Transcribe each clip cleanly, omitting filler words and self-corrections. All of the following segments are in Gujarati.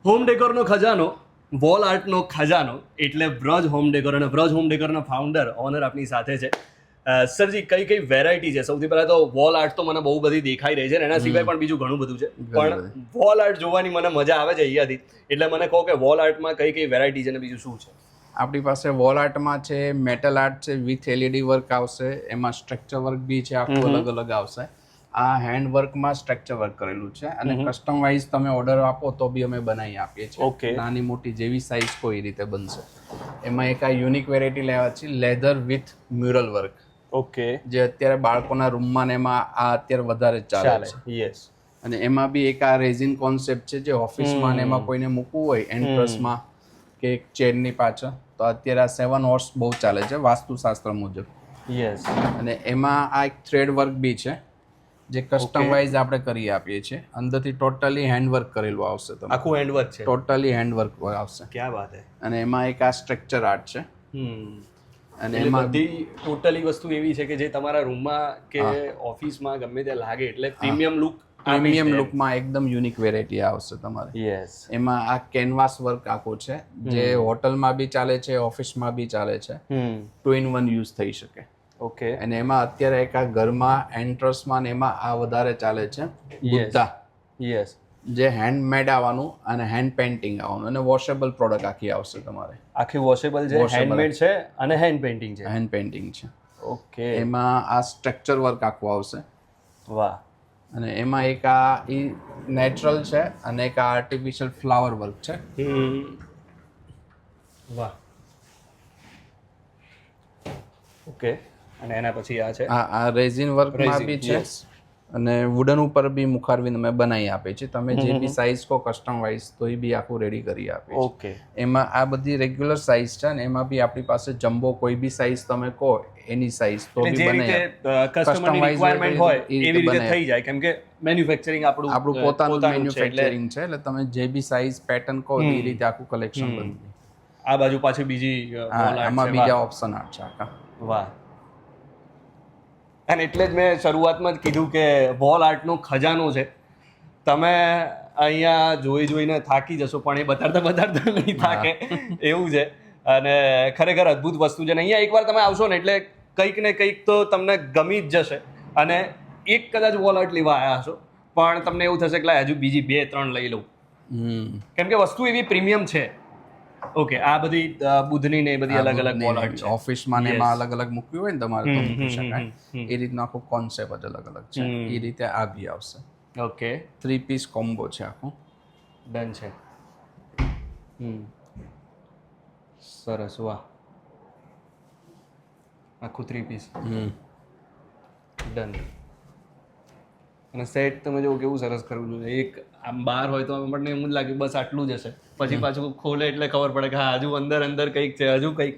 હોમ ડેકોરનો ખજાનો, વોલ આર્ટનો ખજાનો એટલે વ્રજ હોમ ડેકોર, અને વ્રજ હોમ ડેકોરના ફાઉન્ડર ઓનર આપણી સાથે છે. સરજી, કઈ કઈ વેરાયટી છે? સૌથી પહેલા તો વોલ આર્ટ તો મને બહુ બધી દેખાઈ રહી છે, અને એના સિવાય પણ બીજું ઘણું બધું છે, પણ વોલ આર્ટ જોવાની મને મજા આવે છે અહીંયાથી. એટલે મને કહો કે વોલ આર્ટમાં કઈ કઈ વેરાયટી છે અને બીજું શું છે? આપણી પાસે વોલ આર્ટમાં છે, મેટલ આર્ટ છે, વિથ LED વર્ક આવશે, એમાં સ્ટ્રક્ચર વર્ક બી છે, આખું અલગ અલગ આવશે. આ હેન્ડ વર્કમાં સ્ટ્રક્ચર વર્ક કરેલું છે, અને કસ્ટમ વાઇઝ તમે ઓર્ડર આપો તો બી અમે બનાવી આપીએ છીએ. નાની મોટી જેવી સાઇઝ કોઈ રીતે બનશે. એમાં એક આ યુનિક વેરાયટી લેવા છે, leather with mural work. Okay. જે અત્યારે બાળકોના રૂમમાં ને એમાં આ અત્યારે વધારે ચાલે છે. યસ. અને એમાં બી એક આ રેઝિન કોન્સેપ્ટ છે, જે ઓફિસમાં ને એમાં કોઈને મૂકવું હોય એન્ટ્રસમાં કે એક ચેરની પાછળ, તો અત્યારે આ 7 હોર્સ બહુ ચાલે છે વાસ્તુશાસ્ત્ર મુજબ. યસ. અને એમાં આ એક થ્રેડ વર્ક બી છે, જે કસ્ટમ વાઇઝ આપણે કરી આપીએ છીએ. અંદરથી ટોટલી હેન્ડ વર્ક કરેલું આવશે. આખું હેન્ડ વર્ક છે? ટોટલી હેન્ડ વર્ક આવશે. ક્યાં વાત છે. અને એમાં એક આ સ્ટ્રક્ચર આર્ટ છે. અને એમાં બધી ટોટલી વસ્તુ એવી છે કે જે તમારા રૂમમાં કે ઓફિસમાં ગમે તે લાગે, એટલે પ્રીમિયમ લુકમાં એકદમ યુનિક વેરાયટી આવશે તમારે. યસ. એમાં આ કેનવાસ વર્ક આખો છે, જે હોટલમાં બી ચાલે છે, ઓફિસમાં બી ચાલે છે. 2 in 1 યુઝ થઈ શકે. ઓકે. અને એમાં અત્યારે એક આ ઘરમાં એન્ટ્રસમાં ને એમાં આ વધારે ચાલે છે, બુદ્ધા. યસ. જે હેન્ડમેડ આવવાનું અને હેન્ડ પેઇન્ટિંગ આવવાનું, અને વોશેબલ પ્રોડક્ટ આખી આવશે તમારે. આખી વોશેબલ છે, હેન્ડમેડ છે અને હેન્ડ પેઇન્ટિંગ છે. હેન્ડ પેઇન્ટિંગ છે. ઓકે. એમાં આ સ્ટ્રક્ચર વર્ક આખું આવશે. વાહ. અને એમાં એક આ નેચરલ છે, અને એક આ આર્ટિફિશિયલ ફ્લાવર વર્ક છે. વાહ. ઓકે. અને એના પછી આ છે, આ રેઝિન વર્કમાં બી છે, અને વુડન ઉપર બી મુખારવીને અમે બનાવી આપીએ છીએ. તમે જે બી સાઇઝ કહો કસ્ટમ વાઇઝ, તો એ બી આખું રેડી કરી આપીએ છીએ. ઓકે. એમાં આ બધી રેગ્યુલર સાઇઝ છે, અને એમાં બી આપણી પાસે જમ્બો કોઈ બી સાઇઝ તમે કહો એની સાઇઝ તો બી બનાવી કસ્ટમરની રિક્વાયરમેન્ટ હોય એવી રીતે થઈ જાય, કેમ કે મેન્યુફેક્ચરિંગ આપણું પોતાનું મેન્યુફેક્ચરિંગ છે. એટલે તમે જે બી સાઇઝ પેટર્ન કહો એ રીતે આખું કલેક્શન બનતું. આ બાજુ પાછી બીજી આમાં બીજા ઓપ્શન આર્ટ છે આખા. વાહ. અને એટલે જ મેં શરૂઆતમાં જ કીધું કે વોલ આર્ટનો ખજાનો છે. તમે અહીંયા જોઈને થાકી જશો, પણ એ બતાડતા નહીં થાકે એવું છે. અને ખરેખર અદ્ભુત વસ્તુ છે. અને અહીંયા એકવાર તમે આવશો ને એટલે કંઈક ને કંઈક તો તમને ગમી જ જશે. અને એક કદાચ વોલ આર્ટ લેવા આવ્યા હશો, પણ તમને એવું થશે કે હજુ બીજી 2-3 લઈ લઉં, કેમ કે વસ્તુ એવી પ્રીમિયમ છે. ઓકે. આ બધી બુધની ને બધી અલગ અલગ વોલ આર્ટ છે. ઓફિસમાં ને એમાં અલગ અલગ મૂક્યું હોય ને તમારે તો મૂકી શકાય. એ રીતનો આખો કોન્સેપ્ટ જ અલગ અલગ છે. એ રીતે આ બી આવશે. ઓકે. 3 પીસ કોમ્બો છે આખું. ડન છે. સરસ. વાહ. આખું 3 પીસ. ડન. અને સેટ તમે જો કેવું સરસ કરવું જોઈએ. એક આમ બહાર હોય તો આપણને એમ જ લાગે બસ આટલું જ હશે, પછી પાછું ખોલે એટલે ખબર પડે કે હા હજુ અંદર કંઈક છે, હજુ કંઈક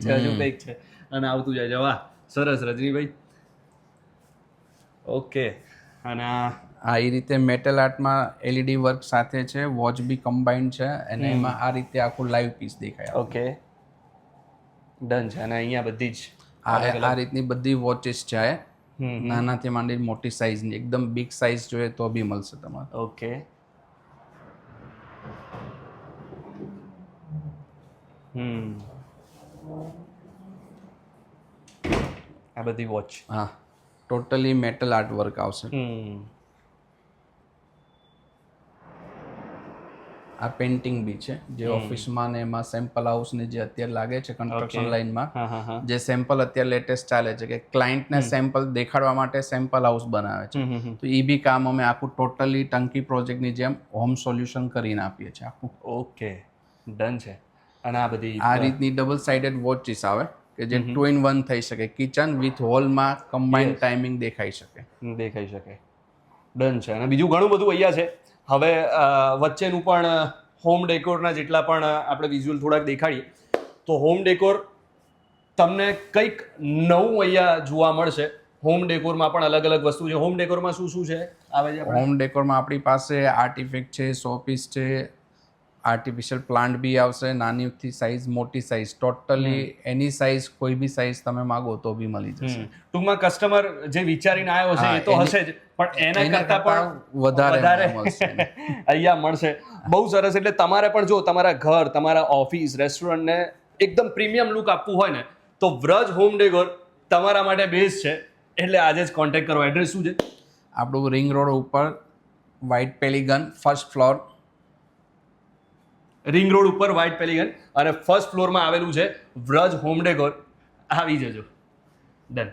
છે, અને આવતું જાય છે. વાહ, સરસ રજનીભાઈ. ઓકે. અને આ એ રીતે મેટલ આર્ટમાં LED વર્ક સાથે છે, વોચ બી કમ્બાઇન્ડ છે, અને એમાં આ રીતે આખું લાઈવ પીસ દેખાય. ઓકે. ડન છે. અને અહીંયા બધી જ આ રીતની બધી વોચીસ છે, નાનાથી માંડી મોટી સાઇઝની. એકદમ બિગ સાઇઝ જોઈએ તો બી મળશે તમારે. ઓકે. આ બધી વોચ. હા, ટોટલી મેટલ આર્ટ વર્ક આવશે. આ પેઇન્ટિંગ બી છે, જે ઓફિસમાં ને એમાં સેમ્પલ હાઉસ ને જે અત્યારે લાગે છે કન્સ્ટ્રક્શન લાઇનમાં, જે સેમ્પલ અત્યારે લેટેસ્ટ ચાલે છે કે ક્લાયન્ટને સેમ્પલ દેખાડવા માટે સેમ્પલ હાઉસ બનાવે છે. તો એ બી કામ અમે આખું ટોટલી ટંકી પ્રોજેક્ટની જેમ હોમ સોલ્યુશન કરીને આપીએ છીએ આખું. ઓકે. ડન છે. અને આ બધી આ રીતની ડબલ સાઇડેડ વોચીસ આવે કે જે 2 in 1 થઈ શકે. કિચન વિથ હોલમાં કમ્બાઇન્ડ ટાઈમિંગ દેખાઈ શકે. ડન છે. અને બીજું ઘણું બધું અહીંયા છે. હવે વચ્ચેનું પણ હોમ ડેકોરના જેટલા પણ આપણે વિઝ્યુઅલ થોડાક દેખાડીએ, તો હોમ ડેકોર તમને કંઈક નવું અહીંયા જોવા મળશે. હોમ ડેકોરમાં પણ અલગ અલગ વસ્તુ છે. હોમ ડેકોરમાં શું છે આવે છે? હોમ ડેકોરમાં આપણી પાસે આર્ટિફેક્ટ છે, શોપીસ છે, આર્ટિફિશિયલ પ્લાન્ટ બી આવશે, નાનીથી સાઇઝ, મોટી સાઇઝ, ટોટલી એની સાઇઝ, કોઈ બી સાઇઝ તમે માગો તો બી મળી જશે. ટૂંકમાં કસ્ટમર જે વિચારીને આવ્યો છે એ તો હશે જ, પણ એના કરતાં પણ વધારે મળશે. અહીંયા મળશે. બહુ સરસ. એટલે તમારે પણ જો તમારા ઘર, તમારા ઓફિસ, રેસ્ટોરન્ટને એકદમ પ્રીમિયમ લુક આપવું હોય ને તો વ્રજ હોમ ડેકોર તમારા માટે બેસ્ટ છે. એટલે આજે જ કોન્ટેક્ટ કરો. એડ્રેસ શું છે? આપણું રિંગ રોડ ઉપર White Pelican, first floor. Ring road ઉપર વ્હાઇટ પેલિગન અને ફર્સ્ટ ફ્લોરમાં આવેલું છે વ્રજ હોમ ડેકોર. આવી જજો. ડન.